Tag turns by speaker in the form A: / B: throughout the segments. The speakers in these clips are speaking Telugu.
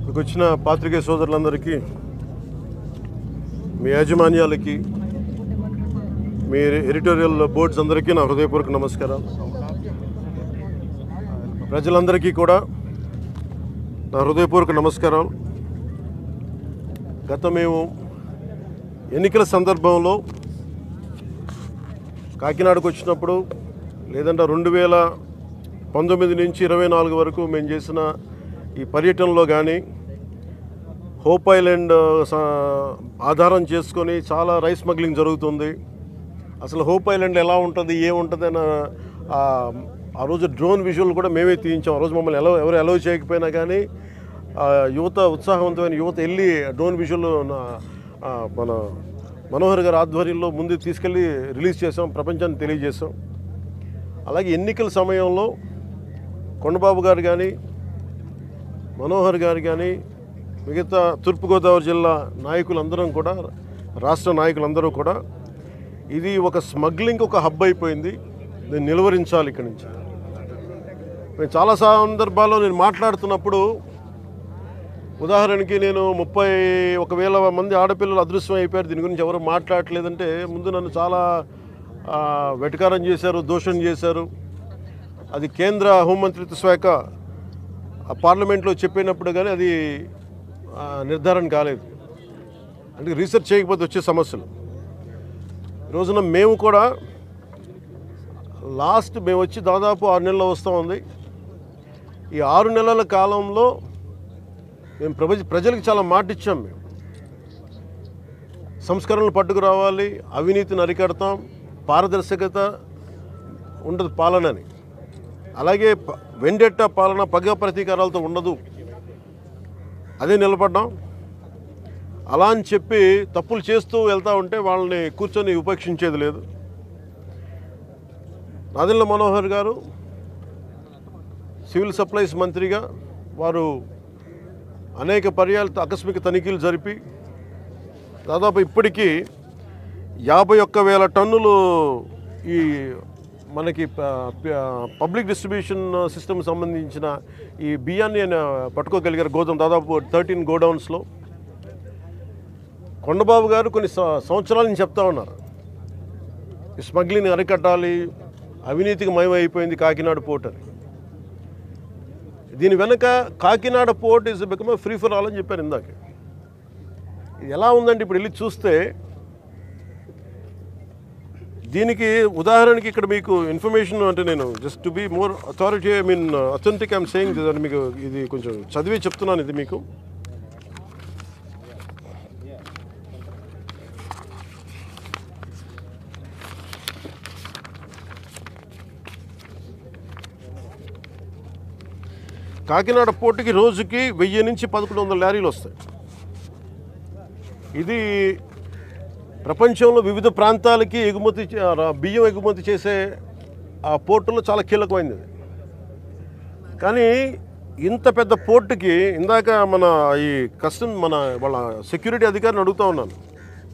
A: ఇక్కడికి వచ్చిన పాత్రికేయ సోదరులందరికీ, మీ యాజమాన్యాలకి, మీ ఎడిటోరియల్ బోర్డ్స్ అందరికీ నా హృదయపూర్వక నమస్కారాలు. ప్రజలందరికీ కూడా నా హృదయపూర్వక నమస్కారాలు. మేము ఎన్నికల సందర్భంలో కాకినాడకు వచ్చినప్పుడు, లేదంటే 2019 నుంచి 24 వరకు మేము చేసిన ఈ పర్యటనలో కానీ హోప్ ఐలాండ్ ఆధారం చేసుకొని చాలా రైస్ స్మగ్లింగ్ జరుగుతుంది. అసలు హోప్ ఐలాండ్ ఎలా ఉంటుంది, ఏముంటుంది అని ఆ రోజు డ్రోన్ విజువల్ కూడా మేమే తీయించాం. ఆ రోజు మమ్మల్ని ఎవరు అలౌ చేయకపోయినా కానీ యువత, ఉత్సాహవంతమైన యువత వెళ్ళి డ్రోన్ విజువల్ మన మనోహర్ గారి ఆధ్వర్యంలో ముందు తీసుకెళ్ళి రిలీజ్ చేసాం, ప్రపంచాన్ని తెలియజేసాం. అలాగే ఎన్నికల సమయంలో కొండబాబు గారు కానీ, మనోహర్ గారు కానీ, మిగతా తూర్పుగోదావరి జిల్లా నాయకులందరం కూడా, రాష్ట్ర నాయకులందరూ కూడా ఇది ఒక స్మగ్లింగ్ ఒక హబ్ అయిపోయింది, దీన్ని నిలువరించాలి ఇక్కడి నుంచి. నేను చాలా సందర్భాల్లో నేను మాట్లాడుతున్నప్పుడు, ఉదాహరణకి నేను 31,000 మంది ఆడపిల్లలు అదృశ్యం అయిపోయారు, దీని గురించి ఎవరు మాట్లాడలేదంటే ముందు నన్ను చాలా వెటకారం చేశారు, దూషణ చేశారు. అది కేంద్ర హోంమంత్రిత్వ శాఖ పార్లమెంట్లో చెప్పినప్పుడు కానీ అది నిర్ధారణ కాలేదు. అంటే రీసెర్చ్ చేయకపోతే వచ్చే సమస్యలు. ఈరోజున మేము కూడా మేము వచ్చి దాదాపు 6 నెలలు వస్తూ ఉంది. ఈ 6 నెలల కాలంలో మేము ప్రజలకు చాలా మాట ఇచ్చాం. మేము సంస్కరణలు పట్టుకురావాలి, అవినీతిని అరికడతాం, పారదర్శకత ఉండదు పాలనని, అలాగే వెండెట్ట పాలన పగ ప్రతీకారాలతో ఉండదు, అదే నిలబడ్డాం. అలా అని చెప్పి తప్పులు చేస్తూ వెళ్తూ ఉంటే వాళ్ళని కూర్చొని ఉపేక్షించేది లేదు. నాదెండ్ల మనోహర్ గారు సివిల్ సప్లైస్ మంత్రిగా వారు అనేక పర్యాలు ఆకస్మిక తనిఖీలు జరిపి దాదాపు ఇప్పటికీ 51,000 టన్నులు ఈ మనకి పబ్లిక్ డిస్ట్రిబ్యూషన్ సిస్టమ్ సంబంధించిన ఈ బియ్యాన్ని ఆయన పట్టుకోగలిగారు. దాదాపు 13 గోడౌన్స్లో. కొండబాబు గారు కొన్ని సంవత్సరాల నుంచి చెప్తా ఉన్నారు, ఈ స్మగ్లింగ్ అరికట్టాలి, అవినీతికి మయమైపోయింది కాకినాడ పోర్ట్ అని. దీని వెనక Kakinada port is become free for all అని చెప్పారు ఇందాక. ఇది ఎలా ఉందంటే ఇప్పుడు వెళ్ళి చూస్తే, దీనికి ఉదాహరణకి ఇక్కడ మీకు ఇన్ఫర్మేషన్, అంటే నేను just to be more authority, authentic I'm saying అని మీకు ఇది కొంచెం చదివి చెప్తున్నాను. ఇది మీకు కాకినాడ పోర్టుకి రోజుకి 1000 నుంచి 1100 లారీలు వస్తాయి. ఇది ప్రపంచంలో వివిధ ప్రాంతాలకి బియ్యం ఎగుమతి చేసే ఆ పోర్టులో చాలా కీలకమైనది. కానీ ఇంత పెద్ద పోర్టుకి ఇందాక ఈ వాళ్ళ సెక్యూరిటీ అధికారిని అడుగుతూ ఉన్నాను,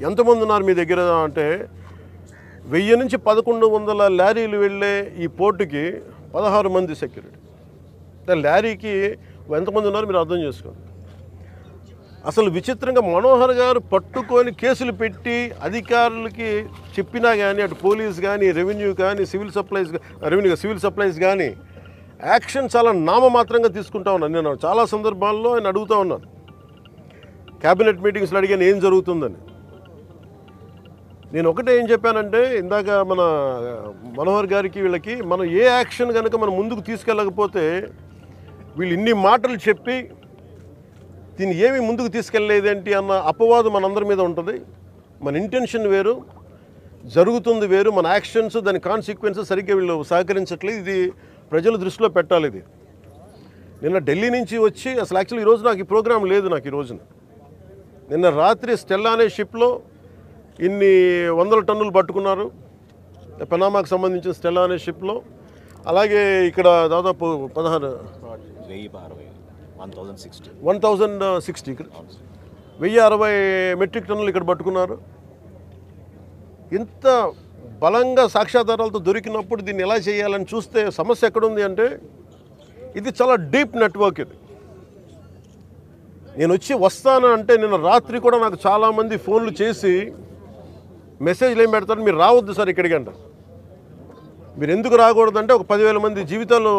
A: ఎంతమంది ఉన్నారు మీ దగ్గర అంటే, 1000 నుంచి 1100 లారీలు వెళ్ళే ఈ పోర్టుకి 16 మంది సెక్యూరిటీ. లారీకి ఎంతమంది ఉన్నారు మీరు అర్థం చేసుకోండి. అసలు విచిత్రంగా మనోహర్ గారు పట్టుకొని కేసులు పెట్టి అధికారులకి చెప్పినా కానీ, అటు పోలీస్ కానీ, రెవెన్యూ కానీ, సివిల్ సప్లైస్ కానీ యాక్షన్ చాలా నామమాత్రంగా తీసుకుంటా ఉన్నాను. నేను చాలా సందర్భాల్లో ఆయన అడుగుతూ ఉన్నాను, క్యాబినెట్ మీటింగ్స్లో అడిగాను ఏం జరుగుతుందని. నేను ఒకటే ఏం చెప్పానంటే, ఇందాక మన మనోహర్ గారికి వీళ్ళకి మనం ఏ యాక్షన్ కనుక మనం ముందుకు తీసుకెళ్ళకపోతే, వీళ్ళు ఇన్ని మాటలు చెప్పి దీన్ని ఏమీ ముందుకు తీసుకెళ్ళలేదేంటి అన్న అపవాదం మనందరి మీద ఉంటుంది. మన ఇంటెన్షన్ వేరు, జరుగుతుంది వేరు, మన యాక్షన్స్, దాని కాన్సిక్వెన్సెస్ సరిగ్గా వీళ్ళు సహకరించట్లేదు. ఇది ప్రజల దృష్టిలో పెట్టాలి. ఇది నిన్న ఢిల్లీ నుంచి వచ్చి, అసలు యాక్చువల్లీ ఈరోజు నాకు ఈ ప్రోగ్రాం లేదు. నాకు ఈ రోజున నిన్న రాత్రి స్టెల్లా అనే షిప్లో ఇన్ని 100 టన్నులు పట్టుకున్నారు, పనామాకు సంబంధించిన స్టెల్లా అనే షిప్లో. అలాగే ఇక్కడ దాదాపు 1060 మెట్రిక్ టన్నులు ఇక్కడ పట్టుకున్నారు. ఇంత బలంగా సాక్ష్యాధారాలతో దొరికినప్పుడు దీన్ని ఎలా చేయాలని చూస్తే సమస్య ఎక్కడుంది అంటే, ఇది చాలా డీప్ నెట్వర్క్. ఇది నేను వస్తాను అంటే నిన్న రాత్రి కూడా నాకు చాలామంది ఫోన్లు చేసి మెసేజ్లు ఏం పెడతారు, మీరు రావద్దు సార్ ఇక్కడికి అంటారు. మీరు ఎందుకు రాకూడదంటే ఒక 10,000 మంది జీవితాలు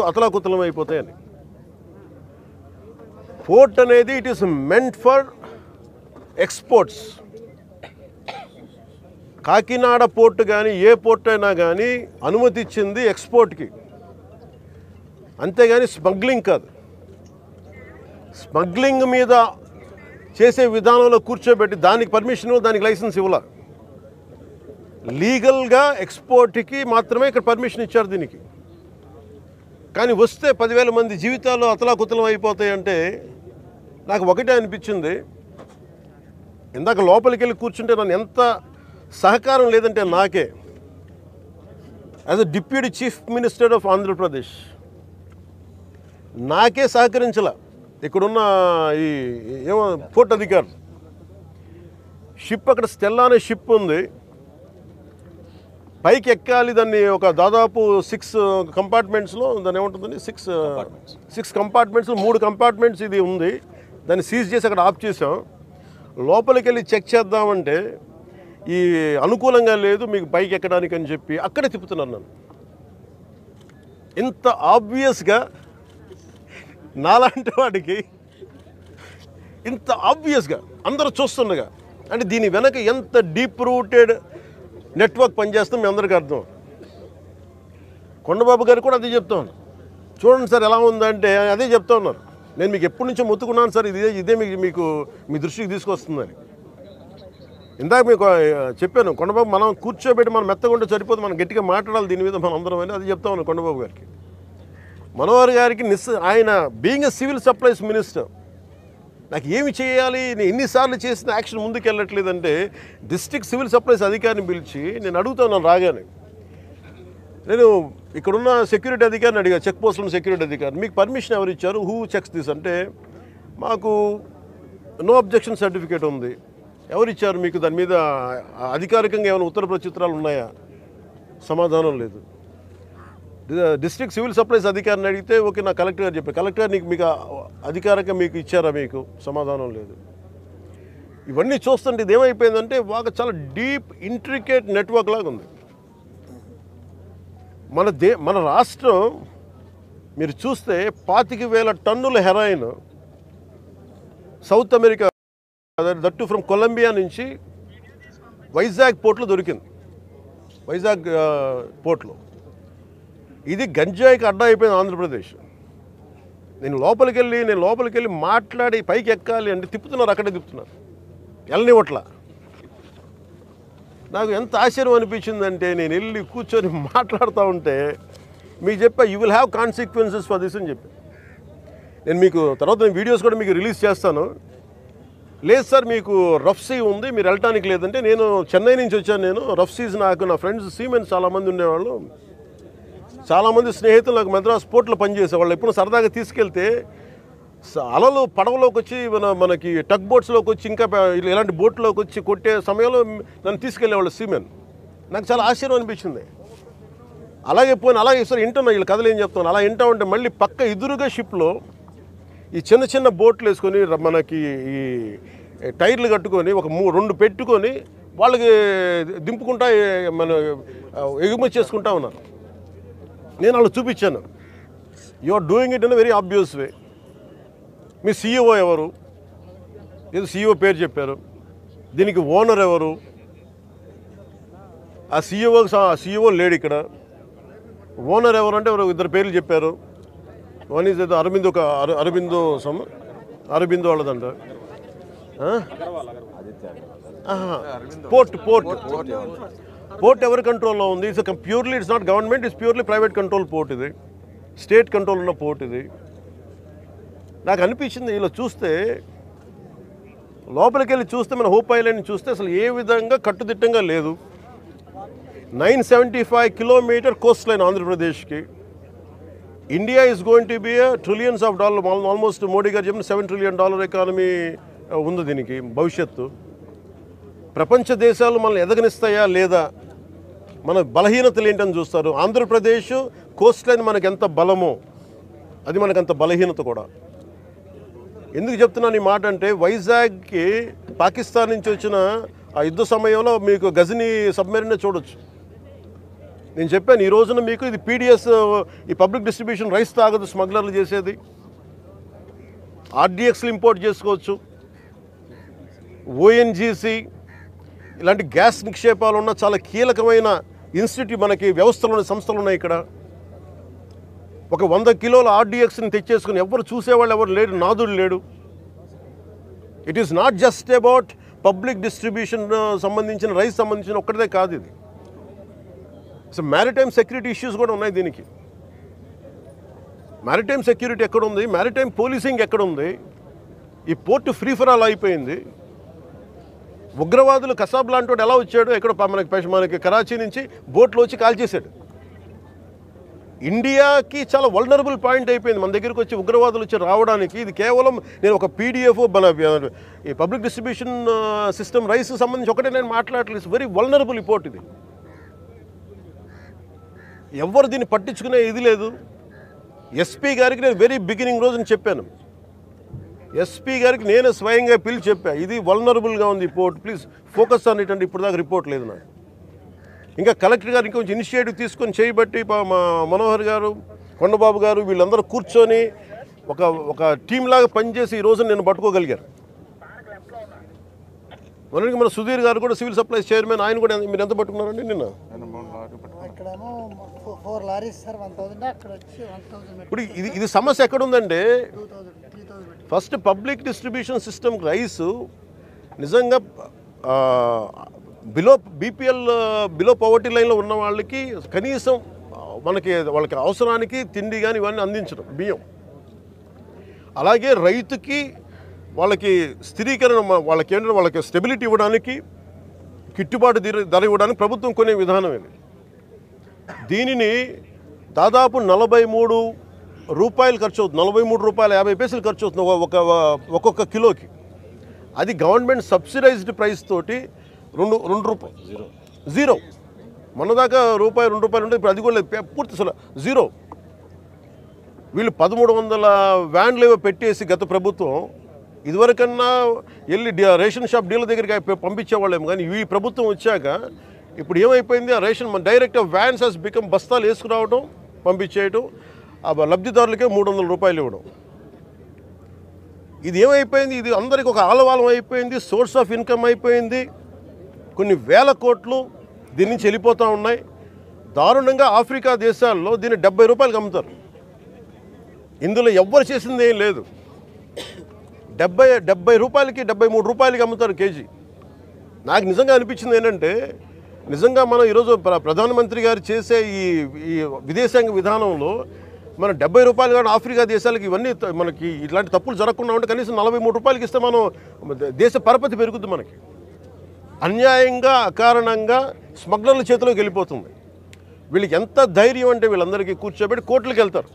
A: అతలాకుతలం అయిపోతాయని. పోర్ట్ అనేది it is meant for exports. Kakinada port కానీ ఏ పోర్ట్ అయినా కానీ అనుమతి ఇచ్చింది ఎక్స్పోర్ట్కి, అంతేగాని స్మగ్లింగ్ కాదు. స్మగ్లింగ్ మీద చేసే విధానంలో కూర్చోబెట్టి దానికి పర్మిషన్, దానికి లైసెన్స్ ఇవ్వాల. లీగల్గా ఎక్స్పోర్ట్కి మాత్రమే ఇక్కడ పర్మిషన్ ఇచ్చారు దీనికి. కానీ వస్తే 10,000 మంది జీవితాలు అతలాకుతలం అయిపోతాయంటే నాకు ఒకటే అనిపించింది. ఇందాక లోపలికి వెళ్ళి కూర్చుంటే నన్ను ఎంత సహకారం లేదంటే నాకే, as a deputy chief minister of Andhra Pradesh నాకే సహకరించాల. ఇక్కడున్న ఈ ఏమో పోర్ట్ అధికారులు, షిప్ అక్కడ స్టెల్లా అనే షిప్ ఉంది, పైకి ఎక్కాలి. దాన్ని ఒక దాదాపు 6 కంపార్ట్మెంట్స్లో దాన్ని ఏముంటుందని 6 కంపార్ట్మెంట్స్ 3 కంపార్ట్మెంట్స్ ఇది ఉంది. దాన్ని సీజ్ చేసి అక్కడ ఆఫ్ చేసాం. లోపలికి వెళ్ళి చెక్ చేద్దామంటే ఈ అనుకూలంగా లేదు మీకు పైకి ఎక్కడానికి అని చెప్పి అక్కడే తిప్పుతున్నాను నన్ను. ఇంత ఆబ్వియస్గా నాలాంటి వాడికి ఇంత ఆబ్వియస్గా అందరూ చూస్తుండగా, అంటే దీని వెనక ఎంత డీప్ రూటెడ్ నెట్వర్క్ పనిచేస్తాం మీ అందరికీ అర్థం. కొండబాబు గారు కూడా అదే చెప్తా ఉన్నారు. చూడండి సార్ ఎలా ఉందంటే అదే చెప్తా ఉన్నారు. నేను మీకు ఎప్పటి నుంచో మొత్తుకున్నాను సార్, ఇదే మీకు మీ దృష్టికి తీసుకొస్తుందని. ఇందాక మీకు చెప్పాను, కొండబాబు మనం కూర్చోబెట్టి మనం మెత్తగుంటే సరిపోదు, మనం గట్టిగా మాట్లాడాలి దీని మీద మనం అందరం అని అది చెప్తా ఉన్నాను కొండబాబు గారికి. మనోహర్ గారికి ఆయన being a civil supplies minister నాకు ఏమి చేయాలి, నేను ఎన్నిసార్లు చేసిన యాక్షన్ ముందుకు వెళ్ళట్లేదంటే డిస్ట్రిక్ట్ సివిల్ సప్లైస్ అధికారిని పిలిచి నేను అడుగుతాను. రాగానే నేను ఇక్కడున్న సెక్యూరిటీ అధికారిని అడిగా, చెక్ పోస్టులో సెక్యూరిటీ అధికారి, మీకు పర్మిషన్ ఎవరు ఇచ్చారు, హూ చెక్స్ దిస్ అంటే మాకు నో అబ్జెక్షన్ సర్టిఫికేట్ ఉంది. ఎవరు ఇచ్చారు మీకు, దాని మీద అధికారికంగా ఏమైనా ఉత్తర ప్రత్యుత్తరాలు ఉన్నాయా? సమాధానం లేదు. డిస్ట్రిక్ట్ సివిల్ సప్లైస్ అధికారిని అడిగితే ఓకే నా కలెక్టర్ గారు చెప్పారు, కలెక్టర్ గారు మీకు అధికారికంగా మీకు ఇచ్చారా, మీకు సమాధానం లేదు. ఇవన్నీ చూస్తుంటే ఇది ఏమైపోయిందంటే బాగా చాలా డీప్ ఇంట్రికేట్ నెట్వర్క్ లాగా ఉంది. మన రాష్ట్రం మీరు చూస్తే 25,000 టన్నుల heroin south America that from Colombia నుంచి వైజాగ్ పోర్ట్లో దొరికింది. వైజాగ్ పోర్ట్లో ఇది గంజాయికి అడ్డా అయిపోయింది ఆంధ్రప్రదేశ్. నేను లోపలికి వెళ్ళి మాట్లాడి పైకి ఎక్కాలి అంటే తిప్పుతున్నారు, అక్కడే తిప్పుతున్నారు, వెళ్ళనివ్వట్ల. నాకు ఎంత ఆశ్చర్యం అనిపించిందంటే నేను వెళ్ళి కూర్చొని మాట్లాడుతూ ఉంటే మీకు చెప్పా you will have consequences for this అని చెప్పి. నేను మీకు తర్వాత వీడియోస్ కూడా మీకు రిలీజ్ చేస్తాను. లేదు సార్ మీకు రఫ్ సీ ఉంది, మీరు వెళ్ళటానికి లేదంటే నేను చెన్నై నుంచి వచ్చాను. నేను రఫ్ సీస్ నాకు నా ఫ్రెండ్స్ సీమెన్స్ చాలామంది ఉండేవాళ్ళు, చాలామంది స్నేహితులు నాకు మద్రాస్ పోర్ట్లో పనిచేసేవాళ్ళు. ఎప్పుడు సరదాగా తీసుకెళ్తే అలలు పడవలోకి వచ్చి మనకి టగ్ బోట్స్లోకి వచ్చి ఇంకా ఇలాంటి బోట్లోకి వచ్చి కొట్టే సమయంలో నన్ను తీసుకెళ్ళేవాళ్ళు సీమెన్. నాకు చాలా ఆశ్చర్యం అనిపించింది. అలాగే సార్ వింటున్నా వీళ్ళు కథలు ఏం చెప్తాను. అలా వింటా ఉంటే మళ్ళీ పక్క ఎదురుగా షిప్లో ఈ చిన్న బోట్లు వేసుకొని మనకి ఈ టైర్లు కట్టుకొని ఒక 2 పెట్టుకొని వాళ్ళకి దింపుకుంటా మన ఎగుమతి చేసుకుంటా ఉన్నారు. నేను వాళ్ళు చూపించాను. You are doing it in very obvious way. మీ సీఈఓ ఎవరు, ఏదో సీఈఓ పేరు చెప్పారు, దీనికి ఓనర్ ఎవరు, ఆ సీఈఓ లేడు ఇక్కడ. ఓనర్ ఎవరు అంటే ఎవరు 2 పేర్లు చెప్పారు. వన్ ఈజ్ ఏదో అరబిందో వాళ్ళదంట. పోర్ట్ ఎవరి కంట్రోల్లో ఉంది? Purely it's not government, it's purely private control port. ఇది స్టేట్ కంట్రోల్ ఉన్న పోర్ట్. ఇది నాకు అనిపించింది ఇలా చూస్తే, లోపలికి వెళ్ళి చూస్తే మన హోప్ ఐలాండ్ చూస్తే అసలు ఏ విధంగా కట్టుదిట్టంగా లేదు. 975 కిలోమీటర్ కోస్ట్ లైన్ ఆంధ్రప్రదేశ్కి. India is going to be trillions of dollar, almost Modi గారు చెప్పిన $7 trillion ఎకానమీ ఉంది దీనికి భవిష్యత్తు. ప్రపంచ దేశాలు మనల్ని ఎదగనిస్తాయా లేదా, మన బలహీనతలు ఏంటని చూస్తారు. ఆంధ్రప్రదేశ్ కోస్ట్ లైన్ మనకు ఎంత బలమో అది మనకంత బలహీనత కూడా. ఎందుకు చెప్తున్నాను ఈ మాట అంటే, వైజాగ్కి పాకిస్తాన్ నుంచి వచ్చిన ఆ యుద్ధ సమయంలో మీకు గజనీ సబ్మెరీన్ చూడొచ్చు. నేను చెప్పాను, ఈ రోజున మీకు ఇది పీడిఎస్, ఈ పబ్లిక్ డిస్ట్రిబ్యూషన్ రైస్ తాగదు స్మగ్లర్లు చేసేది. ఆర్డిఎక్స్లు ఇంపోర్ట్ చేసుకోవచ్చు. ఓఎన్జీసీ ఇలాంటి గ్యాస్ నిక్షేపాలు ఉన్న చాలా కీలకమైన ఇన్స్టిట్యూట్ మనకి వ్యవస్థలు సంస్థలు ఉన్నాయి ఇక్కడ. ఒక 100 కిలోల ఆర్డిఎక్స్ని తెచ్చేసుకుని ఎవరు చూసేవాళ్ళు ఎవరు లేడు, నాదుడు లేడు. It is not just about public distribution సంబంధించిన రైస్ సంబంధించిన ఒక్కటిదే కాదు ఇది. సో మ్యారిటైమ్ సెక్యూరిటీ ఇష్యూస్ కూడా ఉన్నాయి దీనికి. మ్యారిటైమ్ సెక్యూరిటీ ఎక్కడుంది, మ్యారిటైమ్ పోలీసింగ్ ఎక్కడుంది? ఈ పోర్టు ఫ్రీ ఫర్ ఆల్ అయిపోయింది. ఉగ్రవాదులు కసాబ్ లాంటి వాడు ఎలా వచ్చాడు, ఎక్కడ మనకి కరాచీ నుంచి బోట్లో వచ్చి కాల్ చేశాడు. ఇండియాకి చాలా వల్నరబుల్ పాయింట్ అయిపోయింది మన దగ్గరికి వచ్చి ఉగ్రవాదులు వచ్చి రావడానికి. ఇది కేవలం నేను ఒక పీడిఎఫ్ మన ఈ పబ్లిక్ డిస్ట్రిబ్యూషన్ సిస్టమ్ రైస్ సంబంధించి ఒకటే నేను మాట్లాడలేదు. వెరీ వల్నరబుల్ రిపోర్ట్ ఇది. ఎవరు దీన్ని పట్టించుకునే ఇది లేదు. ఎస్పీ గారికి నేను వెరీ బిగినింగ్ రోజున చెప్పాను. ఎస్పీ గారికి నేను స్వయంగా పిలిచి చెప్పా, ఇది వల్నరబుల్గా ఉంది report, please focus on it అంటే ఇప్పుడు దాకా రిపోర్ట్ లేదు నాకు. ఇంకా కలెక్టర్ గారు ఇంకొంచెం ఇనిషియేటివ్ తీసుకొని చేయబట్టి మా మనోహర్ గారు, కొండబాబు గారు వీళ్ళందరూ కూర్చొని ఒక టీం లాగా పనిచేసి ఈ రోజు నేను పట్టుకోగలిగారు. మనకి మన సుధీర్ గారు కూడా సివిల్ సప్లైస్ చైర్మన్, ఆయన కూడా మీరు ఎంత పట్టుకున్నారండి నిన్న? ఇప్పుడు ఇది సమస్య ఎక్కడుందంటే, first public distribution system rice నిజంగా బిలో పవర్టీ లైన్లో ఉన్న వాళ్ళకి కనీసం వాళ్ళకి అవసరానికి తిండి కానీ ఇవన్నీ అందించడం, బియ్యం. అలాగే రైతుకి వాళ్ళకి స్థిరీకరణ, వాళ్ళకి ఏంటంటే వాళ్ళకి స్టెబిలిటీ ఇవ్వడానికి, గిట్టుబాటు ధర ఇవ్వడానికి ప్రభుత్వం కొనే విధానం ఇది. దీనిని దాదాపు 43 రూపాయలు ఖర్చు అవుతుంది, 43 రూపాయల 50 పైసలు ఖర్చు అవుతుంది ఒక్కొక్క కిలోకి. అది గవర్నమెంట్ సబ్సిడైజ్డ్ ప్రైస్ తోటి 2 రూపాయలు జీరో. మొన్నదాకా రూపాయి 2 రూపాయలు ఉంటే ఇప్పుడు అది కూడా లేదు, పూర్తి అసలు జీరో. వీళ్ళు 1300 వ్యాన్లు ఏవో పెట్టేసి గత ప్రభుత్వం, ఇదివరకన్నా వెళ్ళి రేషన్ షాప్ డీలర్ దగ్గరికి పంపించేవాళ్ళేమో, కానీ ఈ ప్రభుత్వం వచ్చాక ఇప్పుడు ఏమైపోయింది, ఆ ration direct vans has become బస్తాలు వేసుకురావడం, పంపించేయటం, ఆ లబ్ధిదారులకే 300 రూపాయలు ఇవ్వడం. ఇది ఏమైపోయింది, ఇది అందరికి ఒక ఆలవాలం అయిపోయింది, సోర్స్ ఆఫ్ ఇన్కమ్ అయిపోయింది. కొన్ని వేల కోట్లు దీని నుంచి వెళ్ళిపోతూ ఉన్నాయి. దారుణంగా ఆఫ్రికా దేశాల్లో దీన్ని 70 రూపాయలకి అమ్ముతారు. ఇందులో ఎవ్వరు చేసింది ఏం లేదు. 70 రూపాయలకి 73 రూపాయలకి అమ్ముతారు కేజీ. నాకు నిజంగా అనిపించింది ఏంటంటే, నిజంగా మనం ఈరోజు ప్రధానమంత్రి గారు చేసే ఈ విదేశాంగ విధానంలో మనం 70 రూపాయలు కానీ ఆఫ్రికా దేశాలకి ఇవన్నీ మనకి ఇట్లాంటి తప్పులు జరగకుండా ఉంటే కనీసం 43 రూపాయలకి ఇస్తే మనం దేశ పరపతి పెరుగుద్ది. మనకి అన్యాయంగా అకారణంగా స్మగ్లర్ల చేతిలోకి వెళ్ళిపోతుంది. వీళ్ళకి ఎంత ధైర్యం అంటే వీళ్ళందరికీ కూర్చోబెట్టి కోర్టులకు వెళ్తారు.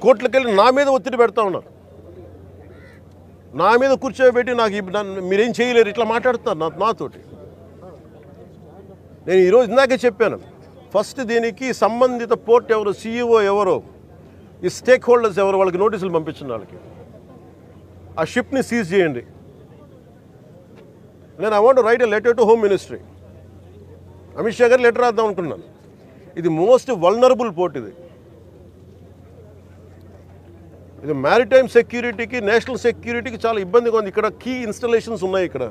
A: కోర్టులకు వెళ్ళి నా మీద ఒత్తిడి పెడతా ఉన్నారు. నా మీద కూర్చోబెట్టి మీరేం చేయలేరు ఇట్లా మాట్లాడుతున్నారు నాతోటి. నేను ఈరోజు ఇందాకే చెప్పాను, ఫస్ట్ దీనికి సంబంధిత పోర్ట్ ఎవరు, CEO ఎవరో, ఈ స్టేక్ హోల్డర్స్ ఎవరు, వాళ్ళకి నోటీసులు పంపించిన వాళ్ళకి ఆ షిప్ని సీజ్ చేయండి. నేను I want to right a letter to home ministry. Amit Shah గారు లెటర్ రాద్దాం అనుకున్నాను. ఇది మోస్ట్ వల్నరబుల్ పోర్ట్. ఇది మ్యారిటైమ్ సెక్యూరిటీకి, నేషనల్ సెక్యూరిటీకి చాలా ఇబ్బందిగా ఉంది. ఇక్కడ కీ ఇన్స్టలేషన్స్ ఉన్నాయి. ఇక్కడ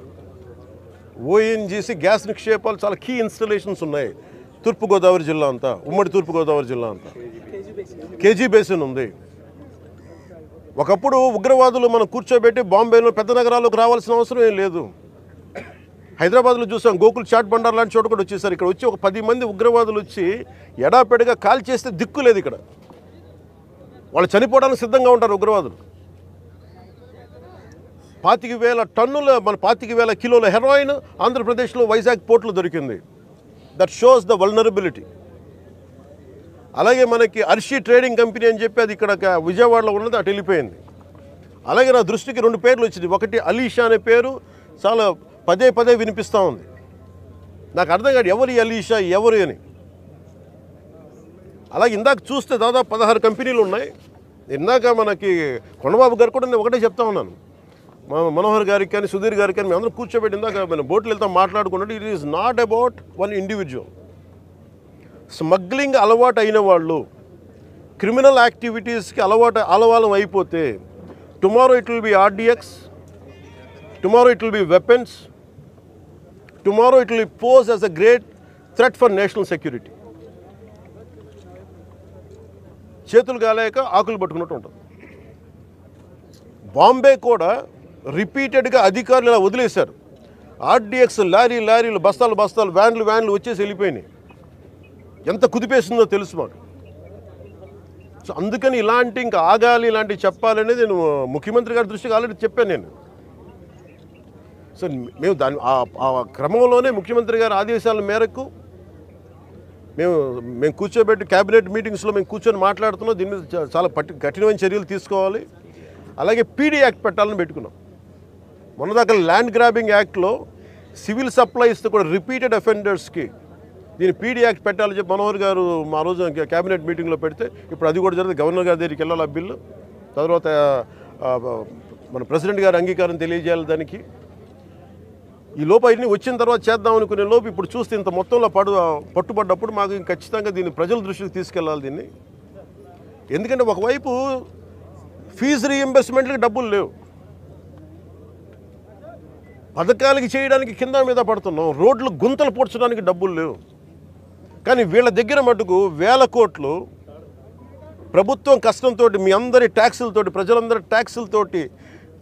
A: ఓఎన్జీసీ గ్యాస్ నిక్షేపాలు చాలా కీ ఇన్స్టలేషన్స్ ఉన్నాయి. తూర్పుగోదావరి జిల్లా అంతా, ఉమ్మడి తూర్పుగోదావరి జిల్లా అంతా కేజీ బేసిన్ ఉంది. ఒకప్పుడు ఉగ్రవాదులు మనం కూర్చోబెట్టి బాంబేలో పెద్ద నగరాల్లోకి రావాల్సిన అవసరం ఏం లేదు. హైదరాబాద్లో చూసాం, గోకుల్ చాట్ బండార్ లాంటి చోట కూడా వచ్చేసారు. ఇక్కడ వచ్చి ఒక 10 మంది ఉగ్రవాదులు వచ్చి ఎడాపెడగా కాల్ చేస్తే దిక్కు లేదు. ఇక్కడ వాళ్ళు చనిపోవడానికి సిద్ధంగా ఉంటారు ఉగ్రవాదులు. 25,000 టన్నుల 25,000 కిలోల హెరాయిన్ ఆంధ్రప్రదేశ్లో వైజాగ్ పోర్టులో దొరికింది. That shows the vulnerability. అలాగే మనకి అర్షి ట్రేడింగ్ కంపెనీ అని చెప్పి అది ఇక్కడ విజయవాడలో ఉన్నది, అటు వెళ్ళిపోయింది. అలాగే నా దృష్టికి 2 పేర్లు వచ్చింది. ఒకటి అలీషా అనే పేరు చాలా పదే వినిపిస్తూ ఉంది. నాకు అర్థం కాదు ఎవరు అలీషా, ఎవరు అని. అలాగే ఇందాక చూస్తే దాదాపు 16 కంపెనీలు ఉన్నాయి. ఇందాక మనకి కొండబాబు గారు కూడా నేను ఒకటే చెప్తా ఉన్నాను, మనోహర్ గారికి కానీ సుధీర్ గారికి కానీ మేము అందరం కూర్చోబెట్టి ఇందాక మనం బోట్లు వెళ్తాం మాట్లాడుకున్నట్టు, it is not about one individual. Smuggling అలవాటు అయిన వాళ్ళు క్రిమినల్ యాక్టివిటీస్కి అలవాలం అయిపోతే tomorrow it will be RDX, tomorrow it will be weapons, tomorrow it will pose as a great threat for national security. చేతులు గాలేక ఆకులు పట్టుకున్నట్టు ఉంటుంది. బాంబే కూడా రిపీటెడ్గా అధికారులు ఇలా వదిలేశారు. ఆర్డిఎక్స్ లారీలు బస్తాలు వ్యాన్లు వచ్చేసి వెళ్ళిపోయినాయి. ఎంత కుదిపేస్తుందో తెలుసు మాకు. సో అందుకని ఇంకా ఆగాలి, ఇలాంటివి చెప్పాలనేది నేను ముఖ్యమంత్రి గారి దృష్టికి ఆల్రెడీ చెప్పాను నేను. సో మేము ఆ క్రమంలోనే ముఖ్యమంత్రి గారి ఆదేశాల మేరకు మేము కూర్చోబెట్టి క్యాబినెట్ మీటింగ్స్లో మేము కూర్చొని మాట్లాడుతున్నాం. దీని మీద చాలా కఠినమైన చర్యలు తీసుకోవాలి. అలాగే పీడీ యాక్ట్ పెట్టాలని పెట్టుకున్నాం. మొన్నదాకా ల్యాండ్ గ్రాబింగ్ యాక్ట్లో సివిల్ సప్లైస్తో కూడా రిపీటెడ్ అఫెండర్స్కి దీన్ని పీడీ యాక్ట్ పెట్టాలని చెప్పి మనోహర్ గారు మా రోజు క్యాబినెట్ మీటింగ్లో పెడితే ఇప్పుడు అది కూడా జరిగింది. గవర్నర్ గారి దగ్గరికి వెళ్ళాలి ఆ బిల్లు, తర్వాత మన ప్రెసిడెంట్ గారి అంగీకారం తెలియజేయాలి దానికి. ఈ లోపు అవన్నీ వచ్చిన తర్వాత చేద్దాం అనుకునే లోపు ఇప్పుడు చూస్తే ఇంత మొత్తంలో పట్టుబడ్డప్పుడు మాకు ఖచ్చితంగా దీన్ని ప్రజల దృష్టికి తీసుకెళ్ళాలి దీన్ని. ఎందుకంటే ఒకవైపు ఫీజు రీఎంబర్స్మెంట్లకి డబ్బులు లేవు, పథకాలకి చేయడానికి కింద మీద పడుతున్నాం, రోడ్లు గుంతలు పూడ్చడానికి డబ్బులు లేవు. కానీ వీళ్ళ దగ్గర మటుకు వేల కోట్లు ప్రభుత్వం కష్టంతో మీ అందరి ట్యాక్సులతోటి, ప్రజలందరి ట్యాక్సులతోటి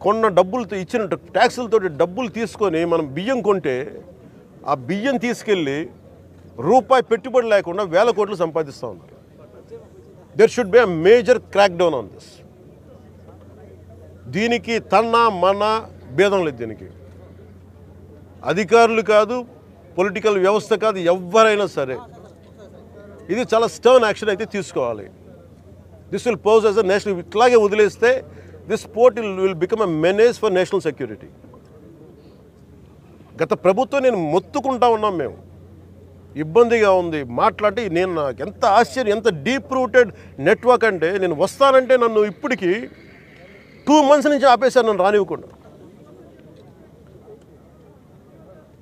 A: కొన్న డబ్బులతో ఇచ్చిన ట్యాక్సులతోటి డబ్బులు తీసుకొని మనం బియ్యం కొంటే ఆ బియ్యం తీసుకెళ్ళి రూపాయి పెట్టుబడి లేకుండా వేల కోట్లు సంపాదిస్తూ ఉన్నారు. There should be a major crack down on this. దీనికి మన భేదం లేదు. దీనికి అధికారులు కాదు, పొలిటికల్ వ్యవస్థ కాదు, ఎవరైనా సరే ఇది చాలా స్టర్న్ యాక్షన్ అయితే తీసుకోవాలి. This will pose as a national. ఇట్లాగే వదిలేస్తే this port will become a menace for national security. గత ప్రభుత్వం నేను మొత్తుకుంటా ఉన్నాం, మేము ఇబ్బందిగా ఉంది మాట్లాడి. నేను నాకు ఎంత ఆశ్చర్యం, ఎంత డీప్ రూటెడ్ నెట్వర్క్ అంటే నేను వస్తానంటే నన్ను ఇప్పటికీ 2 months నుంచి ఆపేశారు, నన్ను రానివ్వకుండా.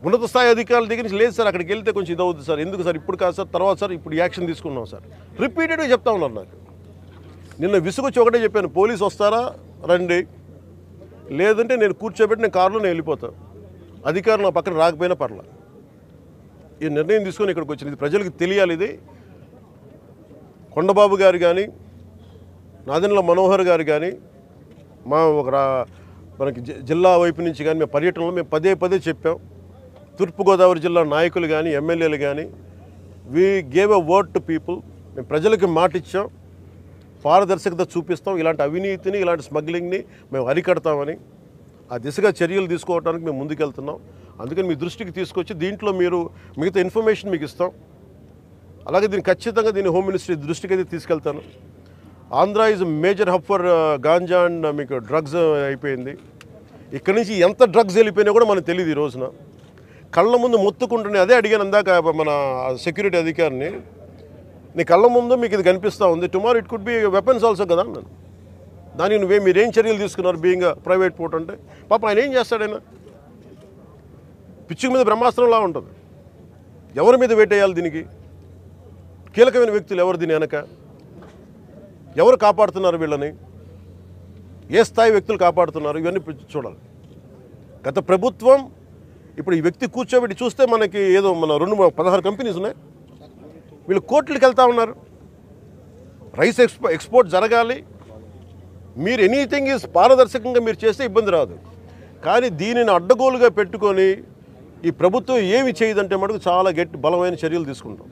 A: ఉన్నత స్థాయి అధికారుల దగ్గర నుంచి లేదు సార్, అక్కడికి వెళ్తే కొంచెం ఇది అవుతుంది సార్, ఎందుకు సార్ ఇప్పుడు కాదు సార్, తర్వాత సార్ ఇప్పుడు యాక్షన్ తీసుకున్నాం సార్, రిపీటెడ్గా చెప్తా ఉన్నారు నాకు. నిన్న విసుగొచ్చి ఒకటే చెప్పాను, పోలీసు వస్తారా రండి, లేదంటే నేను కూర్చోబెట్టి నేను కారులో నేను వెళ్ళిపోతాను, అధికారులు నా పక్కన రాకపోయినా పర్లా. ఈ నిర్ణయం తీసుకొని ఇక్కడికి వచ్చింది. ఇది ప్రజలకు తెలియాలి. ఇది కొండబాబు గారు కానీ, నాదెండ్ల మనోహర్ గారు కానీ, మనకి జిల్లా వైపు నుంచి కానీ మేము పర్యటనలో మేము పదే చెప్పాం. తూర్పుగోదావరి జిల్లా నాయకులు కానీ, ఎమ్మెల్యేలు కానీ, we gave a word to people. మేము ప్రజలకి మాట ఇచ్చాం, పారదర్శకత చూపిస్తాం, ఇలాంటి అవినీతిని, ఇలాంటి స్మగ్లింగ్ని మేము అరికడతామని. ఆ దిశగా చర్యలు తీసుకోవడానికి మేము ముందుకెళ్తున్నాం. అందుకని మీ దృష్టికి తీసుకొచ్చి దీంట్లో మీరు మిగతా ఇన్ఫర్మేషన్ మీకు ఇస్తాం. అలాగే దీన్ని ఖచ్చితంగా హోమ్ మినిస్ట్రీ దృష్టికి అయితే తీసుకెళ్తాను. Andhra is major hub for ganja and మీకు డ్రగ్స్ అయిపోయింది. ఇక్కడి నుంచి ఎంత డ్రగ్స్ వెళ్ళిపోయినా కూడా మనకు తెలియదు. ఈ రోజున కళ్ళ ముందు మొత్తుకుంటున్నాయి. అదే అడిగాను అందాక మన సెక్యూరిటీ అధికారిని, నీ కళ్ళ ముందు మీకు ఇది కనిపిస్తూ ఉంది, tomorrow it could be weapons also కదా అన్నాను. దానికి మీరేం చర్యలు తీసుకున్నారు బీయింగ్ ప్రైవేట్ పోర్ట్ అంటే? పాప ఆయన ఏం చేస్తాడైనా, పిచ్చుకు మీద బ్రహ్మాస్త్రంలా ఉంటుంది. ఎవరి మీద వేటేయాలి? దీనికి కీలకమైన వ్యక్తులు ఎవరు? దీని వెనక ఎవరు కాపాడుతున్నారు వీళ్ళని? ఏ స్థాయి వ్యక్తులు కాపాడుతున్నారు? ఇవన్నీ చూడాలి. గత ప్రభుత్వం ఇప్పుడు ఈ వ్యక్తి కూర్చోబెట్టి చూస్తే మనకి ఏదో మన 16 కంపెనీస్ ఉన్నాయి, వీళ్ళు కోర్టులకు వెళ్తూ ఉన్నారు. రైస్ ఎక్స్పోర్ట్ జరగాలి, మీరు ఎనీథింగ్ ఈజ్ పారదర్శకంగా మీరు చేస్తే ఇబ్బంది రాదు. కానీ దీనిని అడ్డగోలుగా పెట్టుకొని ఈ ప్రభుత్వం ఏమి చేయదంటే మటుకు చాలా బలమైన చర్యలు తీసుకుంటాం.